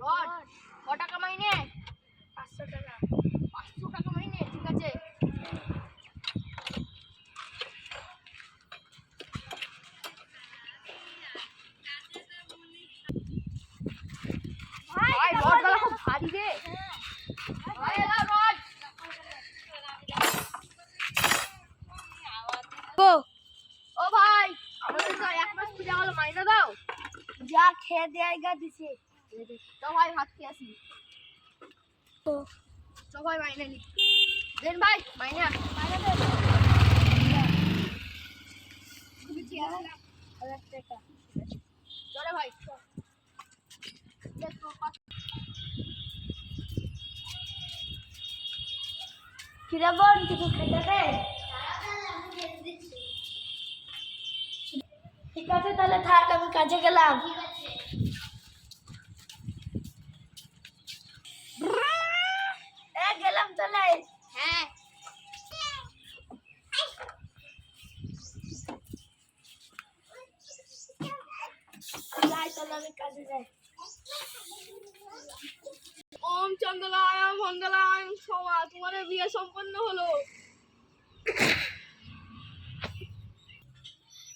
Rod ক টাকা মাইনে? 500 টাকা। 500 টাকা মাইনে, ঠিক আছে। ভাই রডগুলো খুব ভারী রে। ভাই এলাও রড। ও ভাই, আমাদের তো এক মাস পূজা হলো, মাইনে দাও। যা খেয়ে দেয়গা দিছে। তো ভাই ভাত খেয়ে আসি। তো ভাই মাইনে নি দেন ভাই, মাইনে মাইনে দে। চলে ভাই। কিরে বোন, কিছু খেতে দে। ঠিক আছে তাহলে থাক, আমি কাজে গেলাম। গেলাম তাহলে। হ্যাঁ যাই তাহলে, আমি কাজে যাই। ওম চন্দ্রলায় মঙ্গলায় সবা, তোমার বিয়ে সম্পন্ন হলো।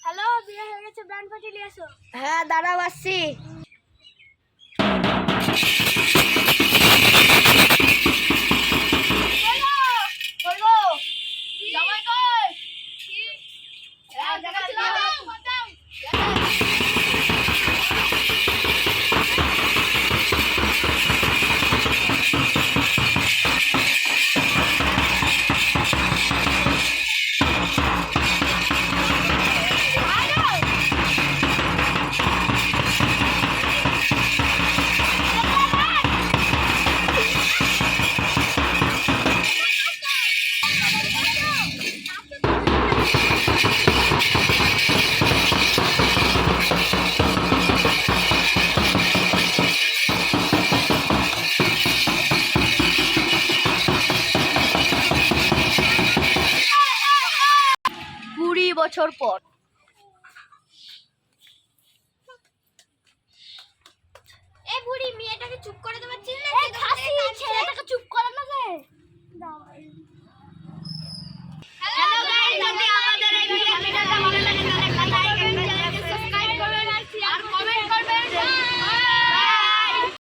হ্যালো, বিয়ে হয়ে গেছে, ব্যান্ড পার্টি নিয়ে এসো। হ্যাঁ দাঁড়াও, আসছি। জামাই কই? জায়গা ছিল না। বছর পর এ বুড়ি, মেয়েটাকে চুপ করে দেবার ছিল না? ছেলেটাকে চুপ করে না রে।